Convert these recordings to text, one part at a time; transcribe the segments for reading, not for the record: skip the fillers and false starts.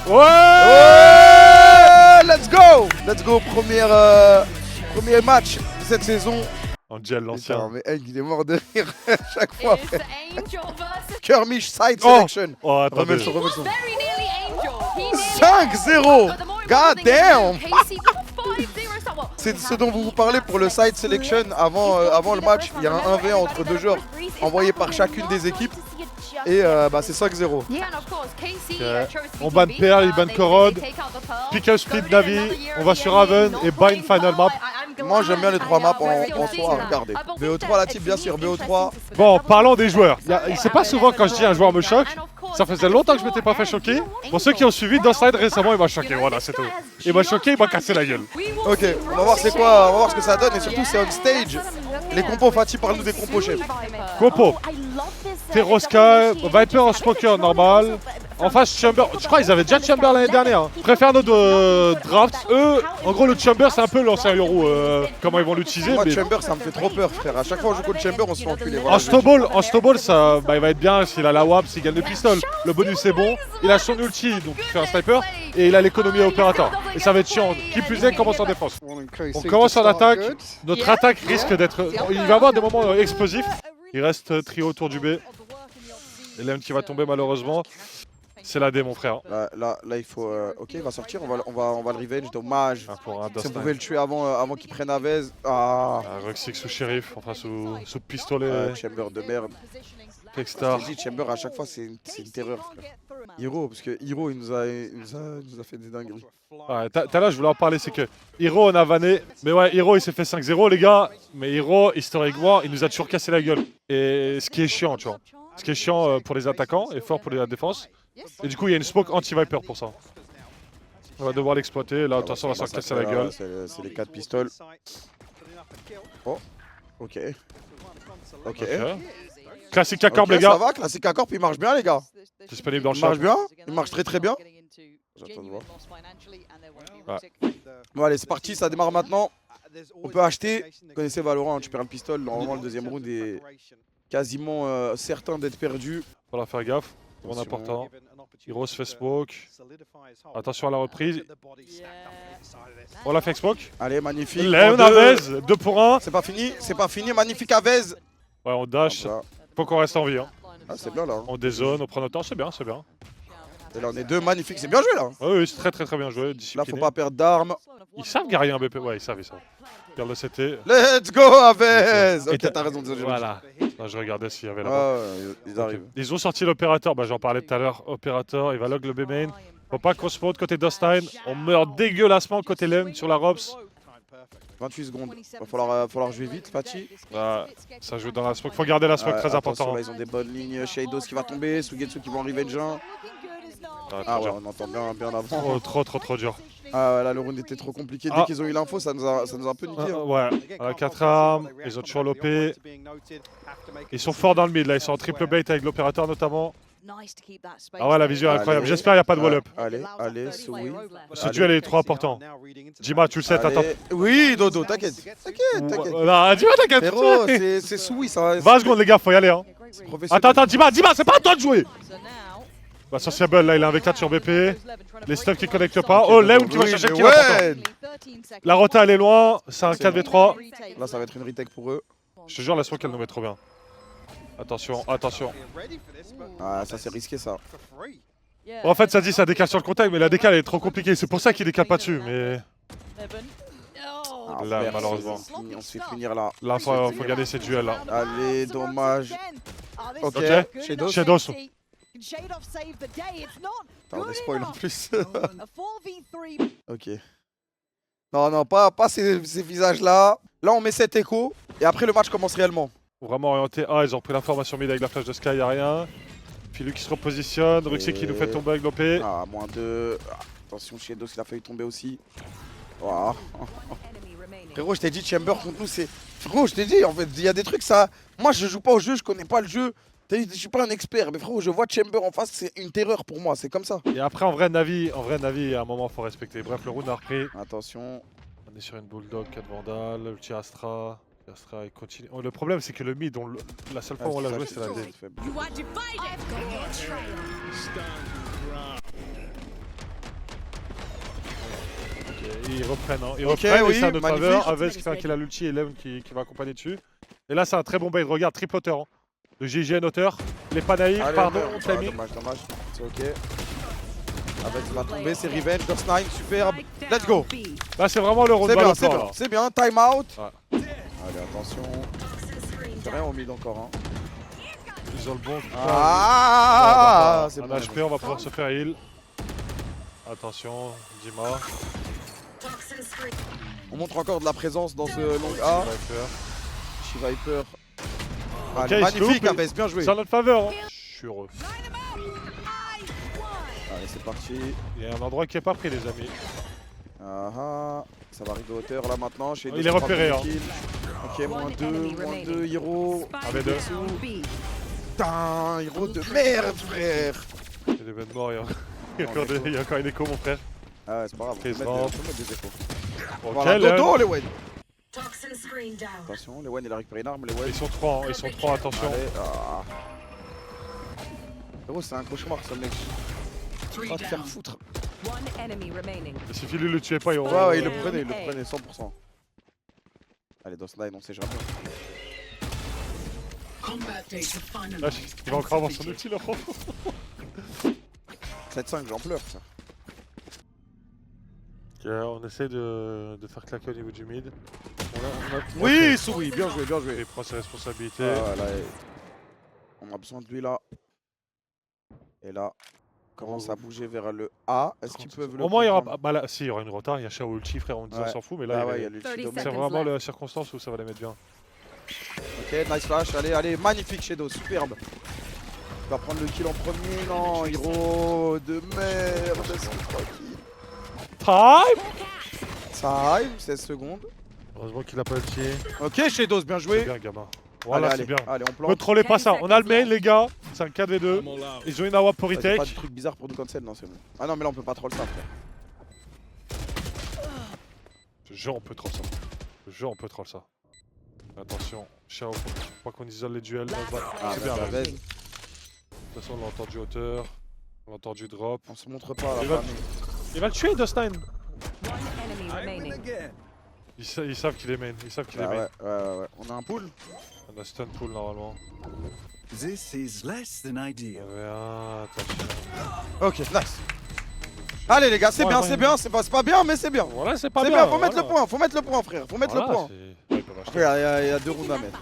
Ouais, let's go. Let's go, premier match de cette saison. Angel, l'ancien. Mais hey, il est mort de rire à chaque fois. Kermish side selection. Oh, attendez. Remets le son. 5-0. God damn. C'est ce dont vous parlez pour le side selection avant le match. Il y a un 1v entre deux joueurs envoyé par chacune des équipes. Et c'est 5-0. Okay. On ban Pearl, il ban Korod. Pick up split Navi. On va sur Haven et bind final map. Moi j'aime bien les 3 maps en soi à regarder. BO3 la team bien sûr, BO3. Bon, parlons des joueurs. C'est pas souvent quand je dis un joueur me choque. Ça faisait longtemps que je m'étais pas fait choquer. Pour ceux qui ont suivi Dustin récemment, il m'a choqué. Voilà, c'est tout. Il m'a choqué, il m'a cassé la gueule. Ok, on va voir c'est quoi, on va voir ce que ça donne et surtout c'est on stage. Les compos, Fatih, parle-nous des compos chef. Compo. Teroska, Viper en smoker normal. En face Chamber, je crois qu'ils avaient déjà Chamber l'année dernière. Je préfère notre draft. Eux, en gros le Chamber c'est un peu l'ancien Yoru. Comment ils vont l'utiliser. Moi Mais... Chamber ça me fait trop peur frère. À chaque fois que je joue contre Chamber on se fait enculer. Voilà, en Snowball ça, il va être bien s'il a la WAP, s'il gagne le pistol. Le bonus est bon. Il a son ulti donc il fait un sniper. Et il a l'économie à opérateur. Et ça va être chiant. Qui plus est, commence en défense. On commence en attaque. Notre attaque risque d'être... Il va y avoir des moments explosifs. Il reste trio autour du B. Et l'M qui va tomber malheureusement. C'est la D mon frère. Là il faut... ok il va sortir, on va le revenge, dommage. Si on pouvait le tuer avant qu'il prenne Avez. Ah, Roxic sous shérif, enfin sous pistolet. Chamber de merde. Techstar. Je te dis, Chamber à chaque fois c'est une terreur frère. Hero, parce que Hero il nous a fait des dingueries. Ouais, t'as là je voulais en parler, c'est que Hero on a vanné. Mais ouais, Hero il s'est fait 5-0 les gars. Mais Hero historiquement il nous a toujours cassé la gueule. Et ce qui est chiant tu vois. Ce qui est chiant pour les attaquants et fort pour la défense. Et du coup il y a une smoke anti-Viper pour ça. On va devoir l'exploiter, là de toute façon on va se faire casser la gueule. C'est les 4 pistoles. Oh, ok. Ok. Classique accord les gars. Ça va, classique accord, puis il marche bien les gars. Disponible dans le Il chat. marche bien, il marche très bien. J'attends de voir. Ouais. Bon allez c'est parti, ça démarre maintenant. On peut acheter. Vous connaissez Valorant, tu perds le pistol, normalement le deuxième round est quasiment certain d'être perdu. Faudra faire gaffe, c'est vraiment important. Hero se fait smoke. Attention à la reprise. On l'a fait smoke. Allez, magnifique. Léon Avez, 2 pour 1. C'est pas fini, magnifique Avez. Ouais, on dash. Faut qu'on reste en vie. Hein. Ah, c'est bien là. On dézone, on prend notre temps, c'est bien, c'est bien. Et là, on est 2, magnifique, c'est bien joué là. Oui, c'est très bien joué. Là, faut pas perdre d'armes. Ils savent gagner un BP. Ouais, ils savent. Regarde le CT. Let's go, Avez. Ok, t'as raison, désolé. Voilà. Non, je regardais s'il y avait là-bas. Ils arrivent. Ils ont sorti l'opérateur, j'en parlais tout à l'heure. Opérateur, il va log le B main. Faut pas qu'on se monte côté Dustine. On meurt dégueulassement côté Lem sur la Robs. 28 secondes. Va falloir jouer vite, Fatih. Ça joue dans la smoke. Faut garder la smoke, très important. Là, ils ont des bonnes lignes. Shadows qui va tomber, Sugetsu qui va en revenge 1. Ah ouais, on entend bien avant. Trop dur. Ah ouais, là le round était trop compliqué. Dès qu'ils ont eu l'info, ça nous a un peu niqué. Ouais, 4 armes, ils ont toujours l'OP. Ils sont forts dans le mid là, ils sont en triple bait avec l'opérateur notamment. Ah ouais, la vision est incroyable. J'espère qu'il n'y a pas de wall-up. Allez, Soui. Ce duel est trop important. Dima, tu le sais, t'attends. Oui, Dodo, t'inquiète. Non, Dima, t'inquiète. Frérot, c'est Soui ça. 20 secondes, les gars, faut y aller. Hein. Attends, Dima, c'est pas à toi de jouer. Bah, Sociable, là, il a un V4 sur BP. Les stuffs qui connectent pas. Oh, Léon qui va chercher le kill important. La rota, elle est loin. C'est un 4v3. Là, ça va être une retake pour eux. Je te jure, la smoke, elle nous met trop bien. Attention. Ah, ça, c'est risqué, ça. Bon, en fait, ça dit ça décale sur le contact, mais la décale est trop compliquée. C'est pour ça qu'il décale pas dessus. Mais là, malheureusement. On se fait finir là. Là, faut gagner ces duels là. Allez, dommage. Ok, Shadows. On est spoil en plus. Ok. Non, pas ces visages là. Là, on met cet écho. Et après, le match commence réellement. Vraiment orienté A, ils ont pris l'information mid avec la flash de Sky, y'a rien. Puis lui qui se repositionne, Ruxy qui nous fait tomber avec l'OP. Ah, -2. Attention, Shadows, il a failli tomber aussi. Wow. Frérot, je t'ai dit, Chamber contre nous, c'est. Frérot, je t'ai dit, en fait, il y a des trucs, ça. Moi, je joue pas au jeu, je connais pas le jeu. Je suis pas un expert, mais frérot, je vois Chamber en face, c'est une terreur pour moi, c'est comme ça. Et après, en vrai, Navi, à un moment, faut respecter. Bref, le round a repris. Attention. On est sur une Bulldog, 4 Vandal, ulti Astra. Astra, il continue. Oh, le problème, c'est que le mid, la seule fois où on l'a joué, c'est la D. ils reprennent. Hein. Ils Ok, reprennent oui, et c'est à notre magnifique. faveur. Avez qui fait un kill à l'ulti et Lem qui va accompagner dessus. Et là, c'est un très bon bait. Regarde, triple hauteur. Hein. Le GGN hauteur. Les pas naïfs, Allez, pardon, merde. timing. Dommage. C'est ok. Avec va tomber, c'est Revenge, Dust9, superbe. Let's go. Là, c'est vraiment le round C'est bien, ball c'est bien. là. C'est bien, time out. Ouais. Allez, attention. C'est rien au mid encore. Hein. Ils ont le bon. Ah, c'est un bon. HP, on va pouvoir se faire heal. Attention, Dima. On montre encore de la présence dans ce long A. Viper. She-Viper. Ok, Allez, il se magnifique, loupe, Aves, bien joué. C'est en notre faveur. Hein. Je suis heureux. Allez, c'est parti. Il y a un endroit qui est pas pris, les amis. Ça va arriver à hauteur là maintenant. Chez Il est repéré. Hein. Ok, moins 2, Hiro. Avec 2. Putain, Hiro de merde, frère. Il y a des bêtes morts, il y a encore une écho, mon frère. Ah ouais, c'est pas grave. Chris Faut mettre des échos. Ok, Voilà, Len. dodo, Lewen. Attention, Lewen, il a récupéré une arme, Lewen. Ils sont 3, hein. Ils sont 3, attention. Allez, Gros, c'est un cauchemar, ce mec. Va te faire foutre. Il suffit de le tuer pas, il Ouais, il le prenait 100%. Allez, Dust9, on sait jamais. Là, il va encore avoir son outil là. 7-5, j'en pleure, ça. Ok, on essaie de faire claquer au niveau du mid. Oui, Souris, bien joué, bien joué. Il prend ses responsabilités. Ah, là, on a besoin de lui là. Et là, commence à bouger vers le A. Est-ce qu'ils peuvent le Au moins, il y aura. comprendre? Bah là, si, il y aura une retard. Il y a Shao ulti, frère, on Ouais. s'en fout, mais là, Ah ouais, il y a l'ulti 30 domaine. c'est seconds. vraiment la circonstance où ça va les mettre bien. Ok, nice flash, allez, magnifique Shadow, superbe. Il va prendre le kill en premier, non, Hiro de merde, est-ce que Time. Time, 16 secondes. Heureusement qu'il a pas ulti. Ok, Shadows, bien C'est joué. bien, gamin. Voilà, Allez, c'est bien. allez, on Ne plante. trollez pas ça. On a le main, les gars. C'est un 4v2. Ils ont une AWP pour Ouais, c'est pas retake. de truc bizarre pour nous cancel, non, c'est bon. Ah non, mais là, on peut pas troll ça, frère. Je jure, on peut troll ça. Je jure, on peut troll ça. Attention, Shao, faut pas qu'on isole les duels. Ah, C'est bien, la là. baise. De toute façon, on l'a entendu hauteur. On l'a entendu drop. On se montre pas à Il la va- fin. Il va le tuer, Dust9. Ils savent qu'il est main. Ils savent qu'il est Ah main. ouais. On a un pool. On a stun pull normalement. This is less than ideal. Attention. Ok, nice. Allez les gars, c'est Ouais, bien, ouais. c'est bien, c'est pas bien, mais c'est bien. Voilà, c'est pas C'est bien. bien, faut mettre le point, frère, faut mettre le point. Ouais, ils peuvent acheter. Frère, il y a 2 rounds à mettre.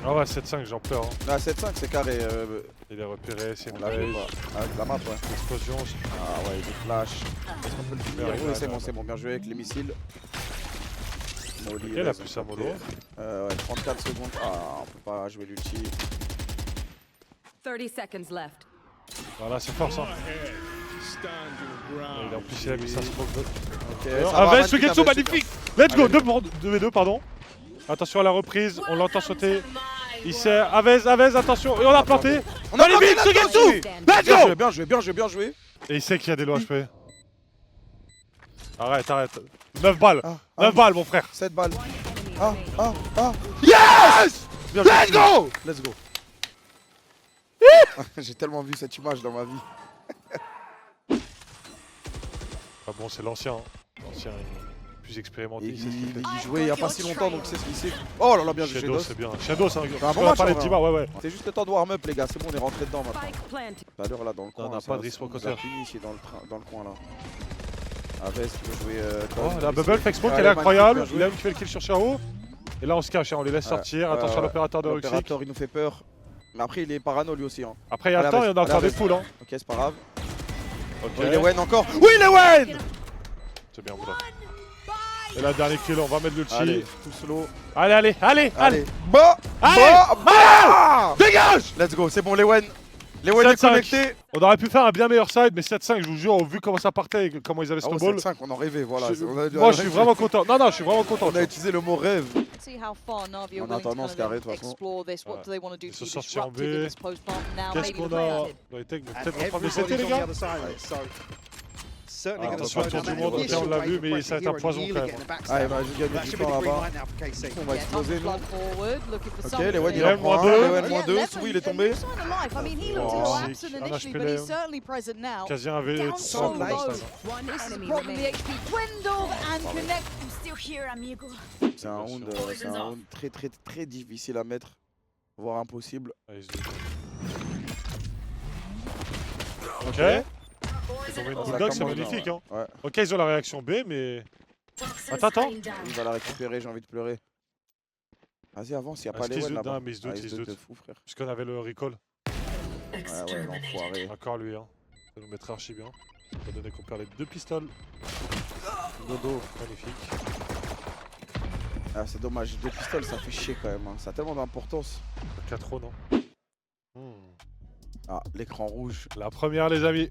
Ah ouais, 7-5, j'en pleure. Hein. Là, 7-5, c'est carré. Il est repéré, c'est On une l'a vu rage. pas. Avec la map, ouais. Explosion. Ah ouais, des flashs. Est-ce qu'on peut le finir? Ouais, Oui, c'est bon, bien joué avec les missiles. Molly, Ok, il a plus un mollo. Ouais, 34 secondes. Ah, on peut pas jouer l'ulti. 30 seconds left. Voilà, c'est fort ça. Et en plus, il a mis sa smoke. Ok, Avec Sugetsu, magnifique. Let's go, 2v2, pardon. Attention à la reprise, on l'entend sauter. Il sait, Avez, attention, et on a planté. On a Magnifique, planté, Sugetsu. Let's go. Bien joué. Et il sait qu'il y a des low HP. Arrête. 9 balles. Ah, 9 balles, mon frère. 7 balles. Ah. Yes. Bien joué. Let's go. J'ai tellement vu cette image dans ma vie. Ah bon, c'est l'ancien. L'ancien est plus expérimenté. Il sait ce qu'il fait. Il jouait il y a pas si longtemps, donc c'est ce qu'il sait. Oh là là, bien joué, Shadow, Shadows. c'est bien. Shadow, c'est un un bon on va match, parler en de vrai, Dima, ouais. C'est juste le temps de warm up, les gars. C'est bon, on est rentré dedans maintenant. Spike planted. Tout à l'heure, là, dans le coin. on n'a ça, pas de risque on nous a poker. fini ici dans le coin, là. Aves qui veut jouer. Oh, la bubble fake smoke, Allez, elle est incroyable. magnifique, Il bien a qui fait le kill sur Shao. Et là, on se cache, hein, on les laisse sortir. Attention à l'opérateur de Roxic. L'opérateur, il nous fait peur. Mais après, il est parano lui aussi. Hein. Après, il y a le temps et on a encore des poules. Hein. Ok, c'est pas grave. Ok. Oui, les Wen encore. Oui, les Wen. C'est bien, voilà. Et là, dernier kill, on va mettre l'ulti. Allez, tout slow. Allez. Bah. Allez. Dégage. Let's go, c'est bon, les Wen. Les Wen est 7-5. connecté. On aurait pu faire un bien meilleur side, mais 7-5, je vous jure, vu comment ça partait et comment ils avaient Ah ouais, snowball. 7-5, on en rêvait, voilà. Moi, je suis vraiment content. Non, je suis vraiment content. On a utilisé le mot rêve. See how far Na'Vi are On a willing to tendance kind carré, of de toute façon. explore this. What do they want to do Ils to sont be sortis en disruptive in B. this post pump now? Qu'est-ce Maybe qu'on the a planted. dans les techs? Peut-être on prend des CT, les gars. certainly going to Attention, slow tour down du that monde, initial on l'a wave vu, of mais pressure ça va être here un and poison nearly quand getting même. the backstab. Ah, il va juste gagner That du should be temps the green là-bas. right now for KC. On va exploser nous. Flood forward, looking for Ok, something. les Wen il Lem, en prend moins un, deux. les Wen moins Yeah, 2, Lem, Sou il est tombé. a new sign of life. I mean, he looked a Oh, little absent un initially, HP but he's Lem. certainly present now. Quasi un V Down so de low. One This is the enemy problem. The remaining. HP dwindled and Connect. I'm still here, amigo. C'est un round très difficile à mettre, voire impossible. Ok. Ils ont mis une Ça bulldog, c'est commence magnifique. bien, Hein. ouais. Ok, ils ont la réaction B, mais. Attends. Il va la récupérer, j'ai envie de pleurer. Vas-y, avance, y'a pas Est-ce les qu'ils Wen se là-bas. doutent? Non, mais ils se doutent, Ah, ils se doutent. de fou, frère. Puisqu'on avait le recall. Ouais, l'enfoiré. Encore lui, hein. Ça nous mettra archi bien. Ça va donner qu'on perd les 2 pistoles. Dodo. Magnifique. Ah, c'est dommage, 2 pistoles, ça fait chier quand même. Hein. Ça a tellement d'importance. 4 non. Ah, l'écran rouge. La première, les amis.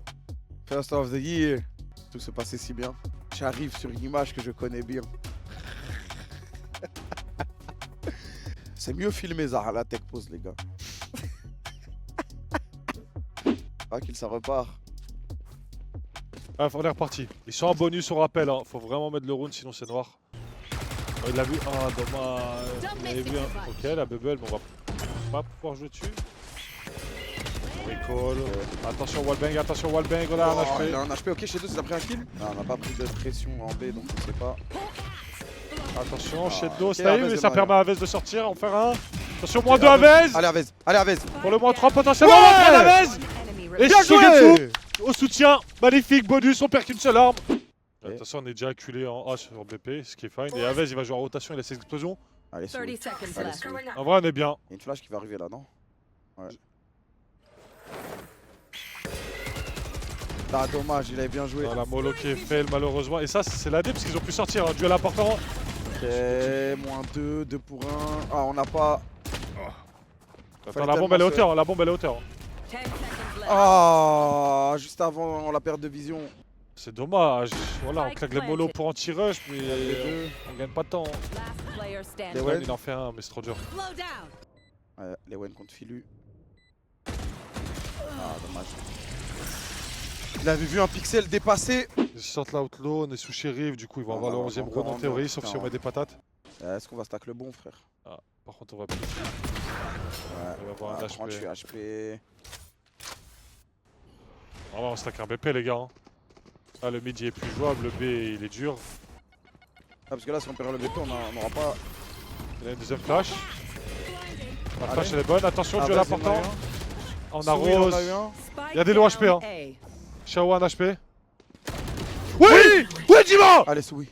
First of the year. Tout se passait si bien. J'arrive sur une image que je connais bien. C'est mieux filmé, Zahra, la tech pose, les gars. Ah, qu'il ça repart. Ah, on est reparti. Ils sont en bonus au rappel. Hein. Faut vraiment mettre le round, sinon c'est noir. Oh, il l'a vu. Ah, dommage. Il avait vu. Hein. Ok, la bubble, mais on va pas pouvoir jouer dessus. Recall. Attention, wallbang. Oh là, un HP. Il a un HP, ok, chez deux, il a pris un kill. Non, on n'a pas pris de pression en B, donc on sait pas. Attention, Shadow, ok, style, Avez, mais c'est ça moyen. permet à Avez de sortir. En faire un. Attention, moins 2 Avez. Allez, Avez. Pour le moins 3 potentiellement. Ouais. Moins 3 d'Avez. Enemy Et remaining. Bien Sugetsu joué. au soutien. Magnifique, bonus, on perd qu'une seule arme. Ok. Attention, on est déjà acculé en A sur BP, ce qui est fine. Et Avez, il va jouer en rotation, il a ses explosions. Allez, 30 Soui. seconds Allez, left. Soui. En vrai, on est bien. Il y a une flash qui va arriver là, non? Ouais. Ah, dommage, il avait bien joué. Voilà, Molo qui est fail malheureusement. Et ça, c'est l'AD parce qu'ils ont pu sortir. Un duel important. Ok, moins 2, 2 pour 1. Ah, on n'a pas. Attends, la bombe elle est hauteur. La bombe elle est hauteur. 10 seconds left. Ah, juste avant la perte de vision. C'est dommage. Voilà, on claque les molos pour anti-rush, mais on gagne pas de temps. Last player Les standing. Wen. Il en fait un, mais c'est trop dur. Slow down. Ouais, les Wen contre Filu. Ah, dommage. Il avait vu un pixel dépasser. Ils sortent l'outlaw, on est sous shérif, du coup ils vont avoir le 11ème encore round en en théorie, deux, sauf si putain. on met des patates. Est-ce qu'on va stack le bon, frère? Par contre, on va plus. Ouais. On va avoir un HP. 38 HP. Ah ouais, on stack un BP, les gars. Hein. Ah, le mid il est plus jouable, le B il est dur. Ah, parce que là, si on perd le BP, on n'aura pas. Il y a une deuxième flash. La Allez. flash elle est bonne, attention, Ah, duel vas-y, important. moyen. On Soui, il en arrose. a eu un. Il y a des lots HP, hein. A. Shao un HP. Oui. Oui, dis-moi. Allez, Soui.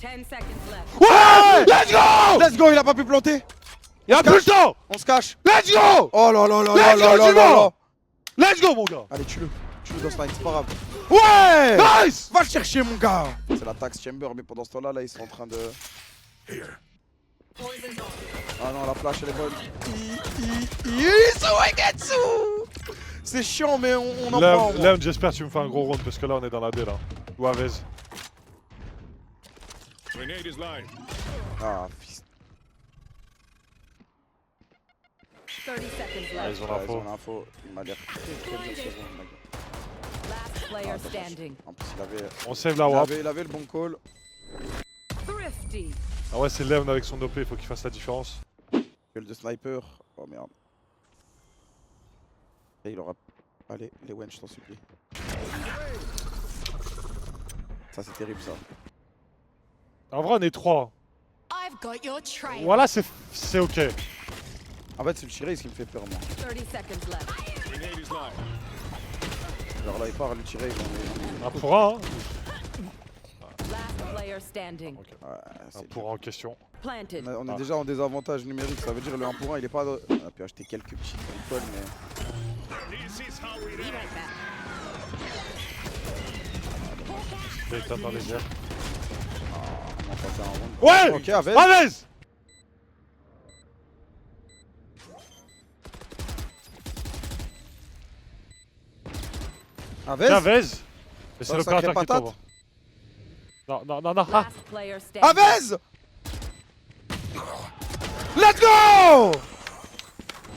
10 seconds left. Ouais. Let's go. Let's go, il a pas pu planter. Il y a plus le temps. On se cache. Let's go. Oh là là là là Let's là go, là là dis-moi. là. Let's go, mon gars. Allez, tue-le. Tue-le dans Snipe, c'est pas grave. Ouais. Nice. Va le chercher, mon gars. C'est la taxe Chamber, mais pendant ce temps-là, là, ils sont en train de. Ah non, la flash, elle est bonne. Suigetsu. C'est chiant, mais on en prend. Lem, j'espère que tu me fais un gros round parce que là on est dans la D là. Ou Avez. Ah, fils. 30 seconds Ah, left. ils ont Ouais, ils l'info. ont l'info. Il m'a l'air très bien ce round, mec. Last player Ah, dommage. standing. En plus, il avait, On save la WAP. il avait le bon call. Thrifty. Ah ouais, c'est Lem avec son OP, il faut qu'il fasse la différence. Gueule de sniper. Oh merde. Et il aura. Allez, les Wen, je t'en supplie. Ça, c'est terrible, ça. En vrai, on est 3. I've got your trail. Voilà, c'est ok. En fait, c'est le Chiraïs qui me fait peur, moi. 30 seconds left. Alors là, il part, le Chiraïs. Un pour un, hein. Last player standing. Ouais, Un c'est pour un en question. Planted. on est déjà en désavantage numérique, ça veut dire le 1 pour 1 il est pas. On a pu acheter quelques petits bricoles, mais. Payton dans les airs. On va passer un round. Ouais. Ok, Avez. Avez. Avez. Tiens, Avez. Et c'est Ça, l'opérateur sacré qui tombe. Non. Ah. Last player standing. Avez. Let's go.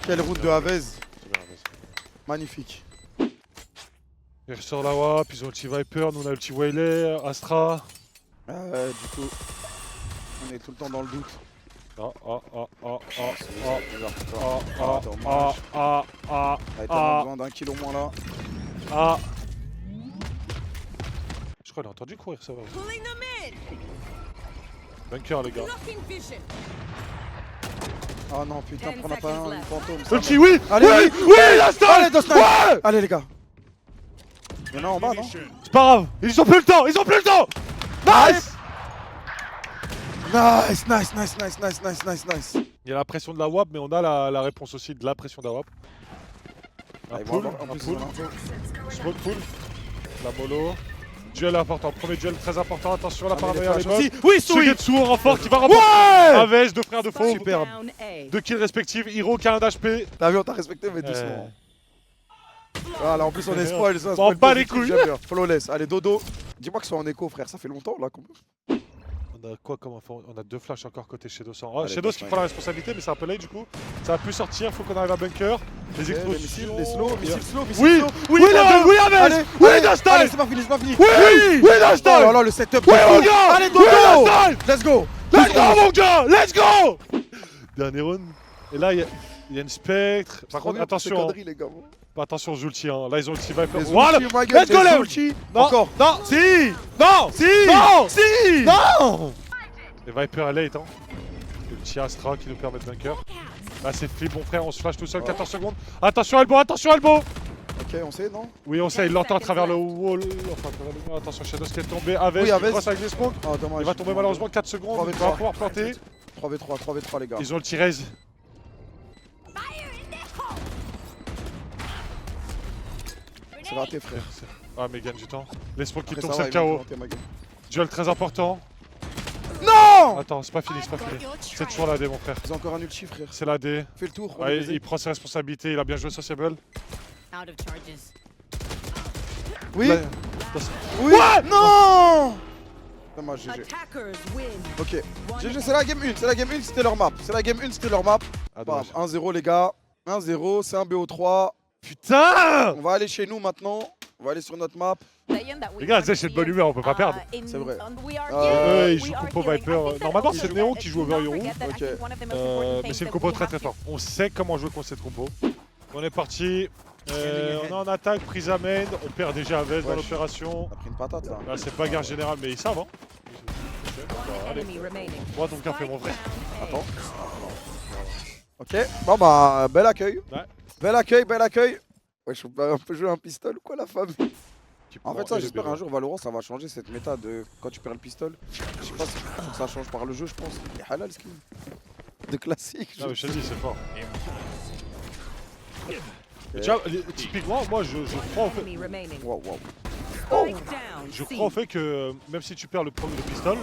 Quelle route de Avez. Magnifique. Il ressort la WAP, ils ont le petit Viper, nous on a le petit Waylay, Astra. Du coup, on est tout le temps dans le doute. T'as tellement besoin d'un kill au moins là. Je crois qu'il a entendu courir, ça va. Bunker, les gars. Oh non, putain, prends pas un fantôme. Ulti, oui! Allez, oui! oui, Oui, la stun! Allez, Dust Knight. Ouais! Allez, les gars. Il y en a en bas, non? C'est pas grave, ils ont plus le temps! Ils ont plus le temps! Nice! Nice, nice, nice, nice, nice, nice, nice, nice. Il y a la pression de la WAP, mais on a la réponse aussi de la pression de la WAP. Un Allez, pull, bon, en un plus, pull, on a un peu. smoke pull. La mollo. Duel important, premier duel très important, attention la Ah, mais paranoïa les les flashs bonnes. aussi. Oui, Sugetsu au renfort qui va remporter. Ouais! Avec deux frères de fauve, Superbe. Down A. 2 kills respectifs, Hiro qui a un d'HP. T'as vu, on t'a respecté, mais doucement. Voilà, en plus on est spoil, ça. M'en bats les couilles. J'aime bien. Flawless. Allez, dodo. Dis-moi que c'est en écho, frère. Ça fait longtemps là. On a quoi comme info? On a 2 flashs encore côté Shadows. Oh, Allez, Shadows qui Dust prend la responsabilité, mais c'est un peu late du coup. Ça va plus sortir, faut qu'on arrive à bunker. Les Les missiles, explosions. les slow, missiles slow, missiles Oui, slow. oui, les deux. oui, Aves! Allez, Oui, allez, Dust allez, Knight! c'est pas fini, c'est pas fini. Oui, oui, Dust Oh là Knight! là, le setup. Oui, de mon fou. gars! Allez, Oui, dodo. Dust Knight! Let's go. Let's go, mon gars! Let's go! Dernier round. Et là, il y a une spectre. Par contre, attention. Conneries, les gars. Attention aux ultis. Hein. Là, ils ont le petit Viper. Les Voilà! ultis, my gueule, Let's go, les les ultis. Non! Encore. Non! Si! Non! Si. Non! Si. Non! Les Viper à late, hein. Le petit Astra qui nous permet de bunker. Là, c'est flip, mon frère. On se flash tout seul. 14 secondes. Attention, Elbow! Attention, Elbow! Ok, on sait, non? Oui, on sait. Il l'entend à travers le wall. Enfin, à travers le mur. Attention, Shadows qui est tombé. Aves, Oui, qui Aves. crosse avec les smokes. Oh, dommage. Il va tomber malheureusement 4 secondes. 3v3. Il va pouvoir planter. 3v3, 3v3, les gars. Ils ont le T-Raise. C'est raté, frère. Ah, mais il gagne du temps. Les smokes qui Après, tombent, ça c'est va, le ils vont KO. planter, ma gueule. Duel très important. Non! Attends, c'est pas fini, c'est pas fini. C'est toujours l'AD, mon frère. Ils ont encore un ulti, frère. C'est l'AD. Fais le tour. on Ouais, est baisé. il prend ses responsabilités, il a bien joué Sociable. Out of charges. Oui. Là- Oui. Non! Dommage, GG. Attackers win. Ok. GG, c'est la game 1. C'est la game 1, c'était leur map. C'est la game 1, c'était leur map. Ah, Bam, dommage. 1-0, les gars. 1-0, c'est un BO3. Putain! On va aller chez nous maintenant. On va aller sur notre map. Les gars, c'est de bonne humeur, on peut pas perdre. C'est vrai. Ils jouent compo Viper. Normalement, c'est Néo qui joue over Hero. Ok. Mais c'est une compo très très fort. On sait comment jouer contre cette compo. On est parti. On est en attaque, prise à main. On perd déjà Aves dans Ouais, l'opération. On a pris une patate là. Là, c'est bagarre générale, mais ils savent. Hein. Allez, Enemy remaining. bois ton café, mon frère. Attends. Ok. Bon bah, bel accueil. Ouais. Bel accueil, bel accueil. Ouais, je peux un peu jouer un pistolet ou quoi la famille? Qui En prend fait, ça, les j'espère BO. un jour, Valorant, ça va changer cette méta de quand tu perds le pistolet. Je sais pas si faut que ça change par le jeu, je pense. Il est halal, ce skin. De classique. Non, mais je te dis, c'est fort. Et- Tu vois, typiquement, moi, je crois au fait. Enemy remaining. Waouh, waouh. Spike down. Je C. crois au fait que même si tu perds le premier pistolet,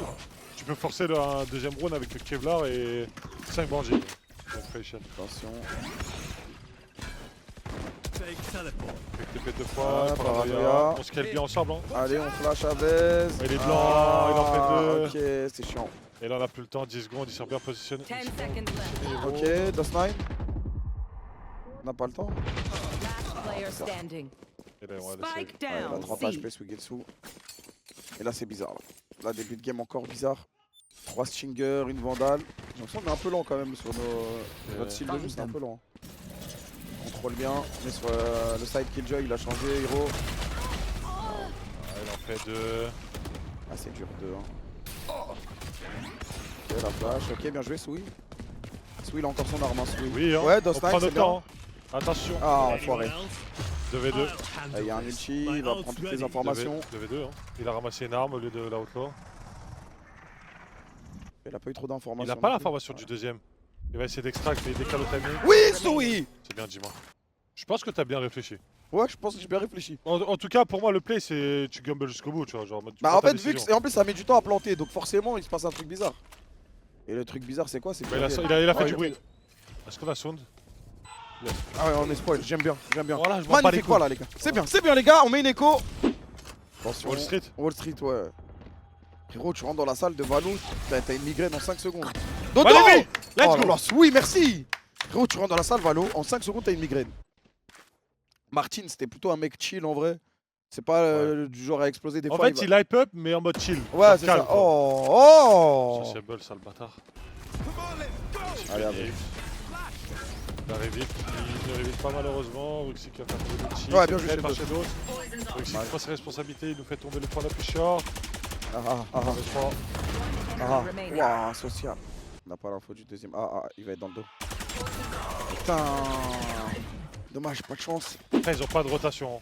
tu peux forcer un deuxième round avec le Kevlar et 5 bandits. Attention. Avec TP 2 fois, Ah, paranoïa. paranoïa. On scale bien ensemble. Hein. Allez, on flash à baise. Il est blanc, il en fait Ok, c'est chiant. Et là, on a plus le temps, 10 secondes, ils sont bien positionnés. 10 seconds left. Ok, Dust9. On n'a pas le temps. Last player standing. Et là, on va laisser- Spike Ouais, il a down. 30 C. HP, Swigetsu. Et là, c'est bizarre. Là, début de game encore bizarre. 3 Stinger, une Vandale. J'ai l'impression qu'on est un peu lent quand même sur notre style de jeu, c'est un peu lent. On contrôle bien. On est sur le side Killjoy, il a changé, Hero. Ah, il en fait 2. Ah, c'est dur, 2. Ok, la flash. Ok, bien joué, Sui. Sui, il a encore son arme, hein, Sui. Oui, hein. Ouais, On Dust9, prend c'est notre bien. temps. Hein. Attention. Ah, enfoiré. 2v2. Il y a un ulti, il va prendre toutes les informations. 2v2. Hein. Il a ramassé une arme au lieu de la outlaw. Il a pas eu trop d'informations. Il a pas non plus. l'information du deuxième. Il va essayer d'extract, mais il décale au timing. Oui, Sui. C'est bien, dis-moi. Je pense que t'as bien réfléchi. Ouais, je pense que j'ai bien réfléchi. En tout cas, pour moi, le play, c'est tu gambles jusqu'au bout, tu vois. Genre, tu Bah prends en ta fait, vu que décision. en plus ça met du temps à planter, donc forcément il se passe un truc bizarre. Et le truc bizarre c'est quoi? C'est que Bah, il a fait Ouais, du bruit. Est-ce qu'on a sound? Ah ouais, on est spoil, j'aime bien, j'aime bien. Voilà, je m'en bats les Magnifique, couilles. voilà les gars. C'est bien les gars, on met une écho. Attention. Wall Street. Wall Street, ouais. Frérot, tu rentres dans la salle de Valo, t'as une migraine en 5 secondes. Dodo! Allez, let's Oh go. là là, oui, merci! Frérot, tu rentres dans la salle Valo, en 5 secondes t'as une migraine. Martin, c'était plutôt un mec chill en vrai. C'est pas du genre à exploser des En fois. fait, il hype up, mais en mode chill. Ouais, c'est calme, ça. quoi. Oh. Sociable, sale bâtard. Allez, allez. Il arrive vite, il arrive vite pas malheureusement. Ruxy qui a fait tomber l'ulti. Ouais, bien joué, par Shadows. Shadows. Ruxy qui prend ses responsabilités, il nous fait tomber le point d'appui short. Ah. Remaining. Waouh, social. On n'a pas l'info du deuxième. Il va être dans le dos. Putain. Dommage, pas de chance. Après, ils ont pas de rotation.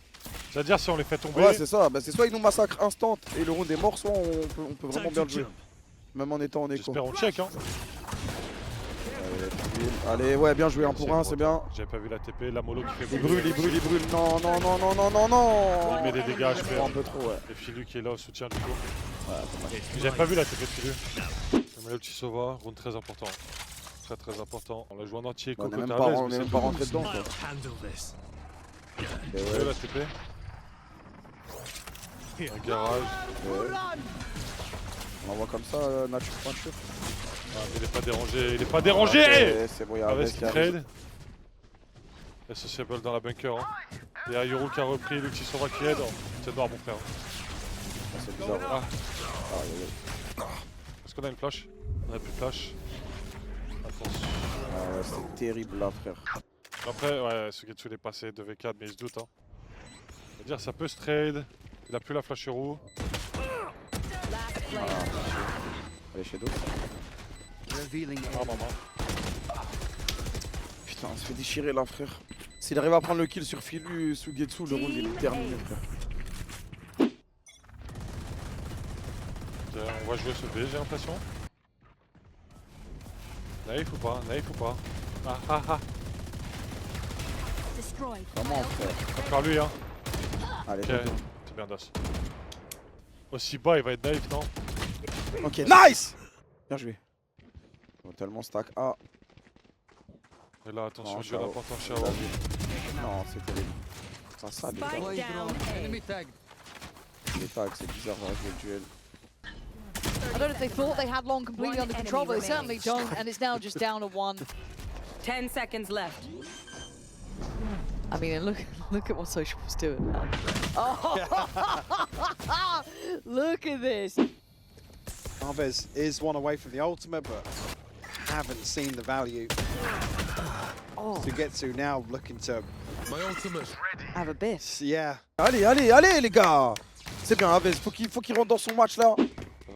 C'est-à-dire, si on les fait tomber. Ouais, c'est ça. Bah, c'est soit ils nous massacrent instant et le round est mort, soit on peut vraiment bien le jouer. Même en étant en écho. J'espère on check, hein. Allez, ouais, bien joué, 1 pour 1, c'est bien. J'avais pas vu la TP, la mollo qui fait Il brûler. brûle. Non. Il met des dégâts, je fais. Un peu trop, ouais. Et Philu qui est là au soutien du coup. Ouais, dommage. J'avais pas vu la TP de Philu. On met le petit Sova, round très important. Très important. On l'a joué en entier, On est Coco même Tavares, pas, on mais est c'est même pas tout. rentré dedans, quoi. Handle this. Et Ouais, ouais, la TP. Un garage. ouais. On envoie comme ça, nature pointure. Ah, mais il est pas dérangé, il est pas dérangé. C'est bon, il y a un Avec mec qui qui arrive. trade. Il y a Sociable dans la bunker. Hein. Il y a Yuru qui a repris, l'ulti Sova qui aide. C'est noir mon frère. Ah, c'est bizarre. Ah, Aïe, aïe, aïe. est-ce qu'on a une flash? On a plus de flash. Attention. Ah ouais, c'est terrible là, frère. Après, ouais, Sugetsu il est passé 2v4, mais il se doute. Hein. C'est-à-dire, ça peut se trade. Il a plus la flash Yuru. Last player. Allez, chez d'autres. Revealing Ah, maman. Putain, on se fait déchirer là, frère. S'il arrive à prendre le kill sur Philu, Sugetsu, le round il est terminé, frère. On va jouer ce B, j'ai l'impression. Naïf ou pas? Ah. Destroyed. Vraiment, frère. Encore lui, hein. Allez, Ok, go. c'est bien DOS. Aussi bas, il va être naïf, non? Ok, nice. Bien joué. Bon, tellement stack A. Et là, attention, Non, je vais Shao. l'important Il a Shao. vu. Non, c'est terrible. Ça, les gars. Spike down A. Les tags, c'est bizarre, avec le duel. I don't know if they thought they had long completely One under control, but they enemy certainly don't, and it's now just down to 1. 10 seconds left. I mean, and look at what Social was doing now. Oh, look at this. Alves is one away from the ultimate, but haven't seen the value to get to now. Looking to, Have a bit. yeah, Allez, les gars. C'est bien, Aves. Faut qu'il rentre dans son match là.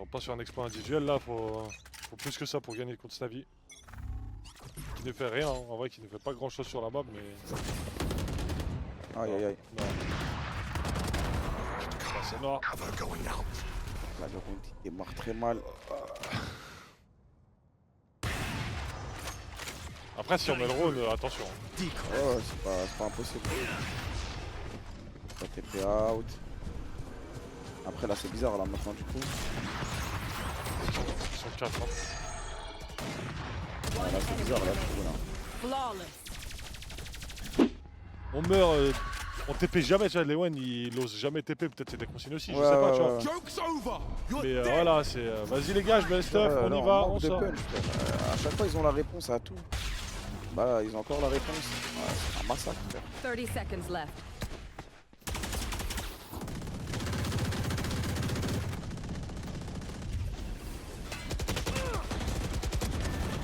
On pas sur un exploit individuel là, faut plus que ça pour gagner contre Snavi. Qui ne fait rien, hein. En vrai, qui ne fait pas grand chose sur la map, mais. Aïe. Non. Ah, c'est noir. Là, le round il démarre très mal. Après, si on met le round, attention. Oh, c'est pas impossible. Ça TP out. Après là c'est bizarre là maintenant du coup. Ils sont 4. Hein. Ouais, là c'est bizarre là du coup là. Flawless. On meurt, on TP jamais, tu vois, Lewen il ose jamais TP, peut-être c'est des consignes aussi, je sais Ouais, pas, ouais, tu vois. ouais. Mais voilà, c'est vas-y les gars, je mets le stuff, on Là, y va, manque on de sort. punch, frère. À chaque fois ils ont la réponse à tout. Bah là, ils ont encore la réponse. Ouais, c'est un massacre frère. 30 seconds left.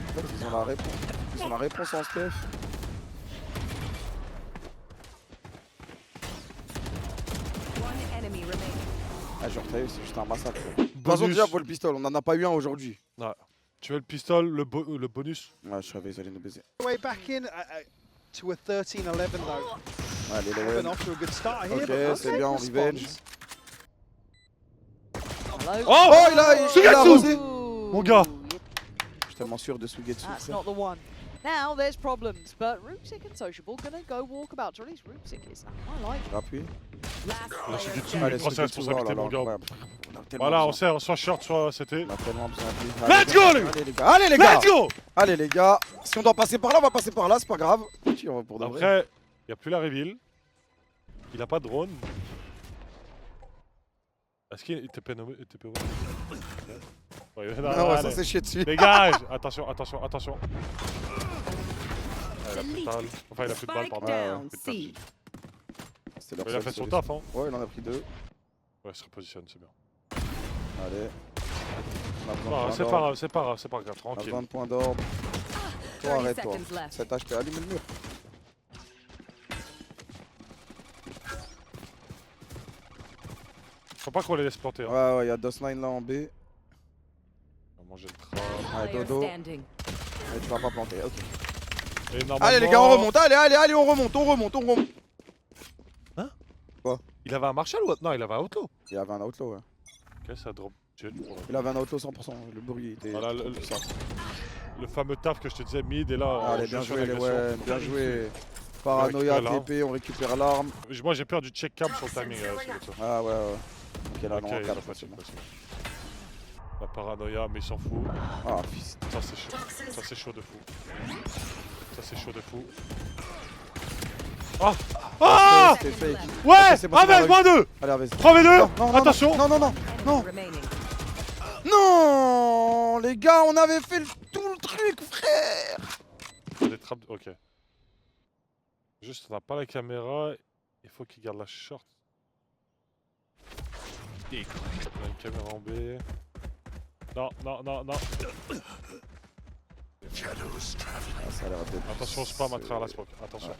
En fait, ils ont la réponse. Ils ont la réponse en stuff. One enemy remaining. Ah genre t'as vu, c'est juste un massacre. De toute façon Bonus. déjà pour le pistol, on en a pas eu un aujourd'hui. Ouais. Tu veux le pistol, le bonus? Ouais, je savais ils allaient nous baiser. way back in to a 13-11 though. Allez les Been Lewen. off to a good start here. Ok, but c'est bien, on response. revenge. Hello. Oh, Oh il a Sugetsu arrosé. Ooh. Mon gars. Je suis tellement sûr de Sugetsu. That's frère. not the one. Now there's problems, but Rupsik and Sociable gonna go walk about. To release Rupsik is I like. Rappui. Last Là, player Sugetsu, standing. il prend ses responsabilités, mon gars. incroyable. On a tellement Voilà, on besoin. sert, soit short, soit CT. On a tellement besoin de lui. Let's go, les gars. Allez les gars, allez les gars. Let's go! Allez les gars, si on doit passer par là, on va passer par là, c'est pas grave. On va pour de vrai. Après, il n'y a plus la reveal. Il a pas de drone. Est-ce qu'il TP nommé TP ouais, non, Ah ouais, allez. ça c'est chier dessus. Dégage! Attention. Ah, il a plus de balles. Enfin, il a plus de balles, Spike pardon. down, Plus de balles. C. C'était leur Il a seule fait son solution. taf, hein. Ouais, il en a pris 2. Ouais, il se repositionne, c'est bien. Allez. On a besoin de Non, points c'est pas d'orbe. grave, c'est pas grave, c'est pas grave, On a tranquille. besoin de points d'orbe. Toi, 30 arrête-toi. seconds left. 7 HP, allume le mur. Faut pas qu'on les laisse planter. Hein. Ouais, ouais, il y a Dust9 là en B. Ouais, On va manger le crâne. Player dodo. standing. Mais tu vas pas planter, ok. Et normalement... Allez les gars, on remonte, allez, on remonte. Il avait un Marshall ou... Non, il avait un Outlaw. Il avait un outlaw, ouais. Ok, ça drop. Il avait un outlaw 100%, le bruit était... Voilà, le fameux taf que je te disais, mid, et là... Allez, je bien suis joué les l'agression. ouais, bien joué. Paranoïa, récupère l'arme. TP, on récupère l'arme. Moi j'ai peur du check cam sur le timing. Sur le tour. Ah ouais, ouais. Ok, là, non, Ok, en il a 4, pas de c'est bon. check, la paranoïa, mais il s'en fout. Ah, fils. Ça c'est chaud. Ça c'est chaud de fou. Ça c'est chaud de fou. Ah ah C'était fake. ouais c'est bon, c'est Avec bon, moins 2 Allez, vas-y. 3v2 Non, Attention Non, Enemy non. remaining. Non, les gars, on avait fait tout le truc, frère. Des trappes... Ok. Juste, on n'a pas la caméra. Il faut qu'il garde la short. On a une caméra en B. Non. Ah, ça a l'air d'être... Attention, spam à travers la smoke. Attention.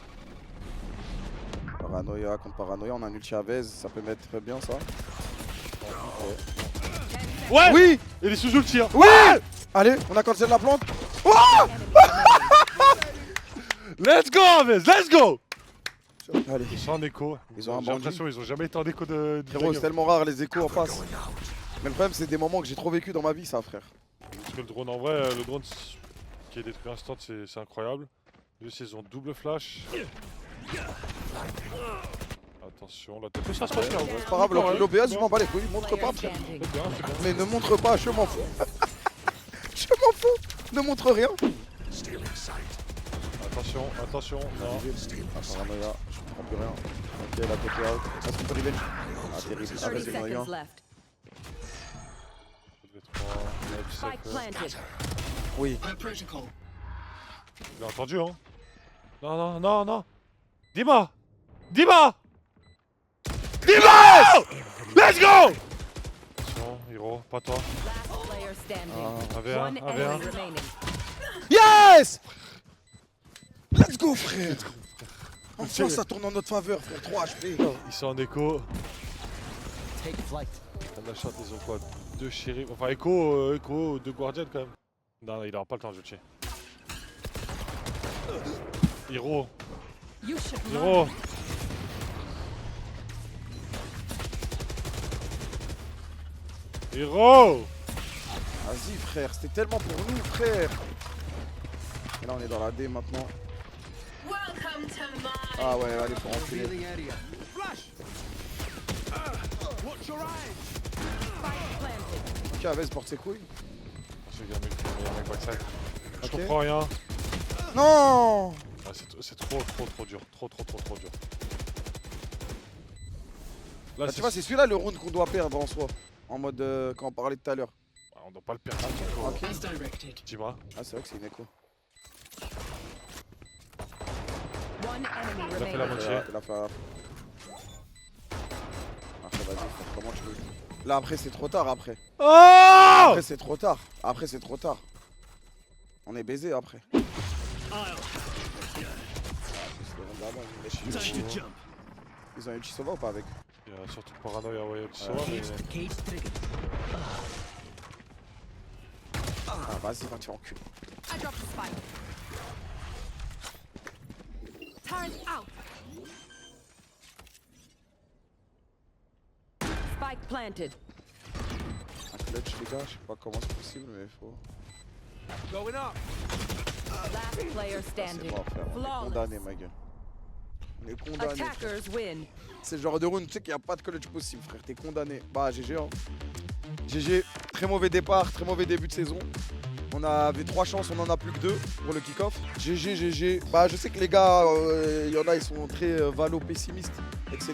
Paranoïa contre paranoïa, on a un ulti Chavez, ça peut mettre bien ça. Ouais Oui. Il est sous ulti hein. Oui. Allez, on a cancel la plante. Let's go, Aves, let's go. Allez. Ils sont en écho. Ils ont un J'ai bandit. l'impression qu'ils ont jamais été en écho de Frérot, c'est tellement rare les échos en face. Mais le problème, c'est des moments que j'ai trop vécu dans ma vie, ça, frère. Parce que le drone, en vrai, le drone qui est détruit instant, c'est incroyable. Juste, ils ont double flash. Attention, la tête. Ça se passe bien. C'est pas grave, l'OBS, je m'en bats les couilles. Montre pas, frère. Standing. C'est bien, c'est bien. Mais ne montre pas, je m'en fous. Je m'en fous. Ne montre rien. Attention, non. Ah, paranoïa, je comprends plus rien. Ok, la TP out. Est-ce qu'on peut revenge? Ah, terrible. Ah, 30 vas-y, rien. seconds left. Spike planted. Oui. Il a entendu, hein. Non. Dima Let's go. Attention, Hiro, pas toi. Last player standing. AV1, One AV1. enemy remaining. Yes! Let's go, frère! Enfin, ça tourne en notre faveur, frère. 3 HP. Ils sont en écho. Take flight. La shot, ils ont quoi? 2 shérifs. Enfin, écho, 2 guardians quand même. Non, il aura pas le temps de tuer. Hiro. You should Hiro. Hiro. Vas-y, frère. C'était tellement pour nous, frère. Et là, on est dans la D maintenant. Ah ouais, allez, faut enfiler. Revealing area. Ok, Aves porte ses couilles. Je vais gagner le mec backside. Je Ok. comprends rien. Non! Ah, c'est trop dur. Trop dur. Là, Bah, tu vois, c'est celui-là le round qu'on doit perdre en soi. En mode quand on parlait tout à l'heure. on doit pas le perdre. Ok. Dis-moi. Ah, c'est vrai que c'est une écho. One enemy Il a fait la remaining. moitié. Il a fait la... Après, vas-y, frère, comment tu veux? Là, après, c'est trop tard, après. Oh Après, c'est trop tard. Après, c'est trop tard. On est baisé après. Ils ont eu Chisova ou pas avec? Il y a surtout paranoïa, ouais, tu sais, mais... Cage triggered. Ah, vas-y, va te faire enculer. I dropped the spike. Turn out. Spike planted. Un clutch, les gars, je sais pas comment c'est possible, mais il faut. Last player C'est standing. mort, frère. On est Flawless. condamné, ma gueule. On est condamné. Attackers win. C'est le genre de round, tu sais qu'il n'y a pas de clutch possible, frère. T'es condamné. Bah, GG, hein. GG, très mauvais départ, très mauvais début de saison. On avait 3 chances, on en a plus que 2 pour le kick-off. GG. Bah, je sais que les gars, il y en a, ils sont très valo pessimistes, etc.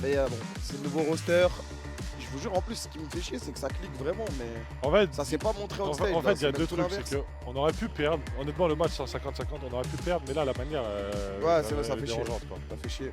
Mais bon, c'est le nouveau roster. Je vous jure, en plus, ce qui me fait chier, c'est que ça clique vraiment, mais En fait, ça s'est pas montré on en stage. fait, il y a là, deux c'est trucs. même tout C'est l'inverse. qu'on aurait pu perdre. Honnêtement, le match 150-50, on aurait pu perdre. Mais là, la manière. Ouais, c'est vrai, ça elle est fait chier. dérangeante, quoi. Ça fait chier.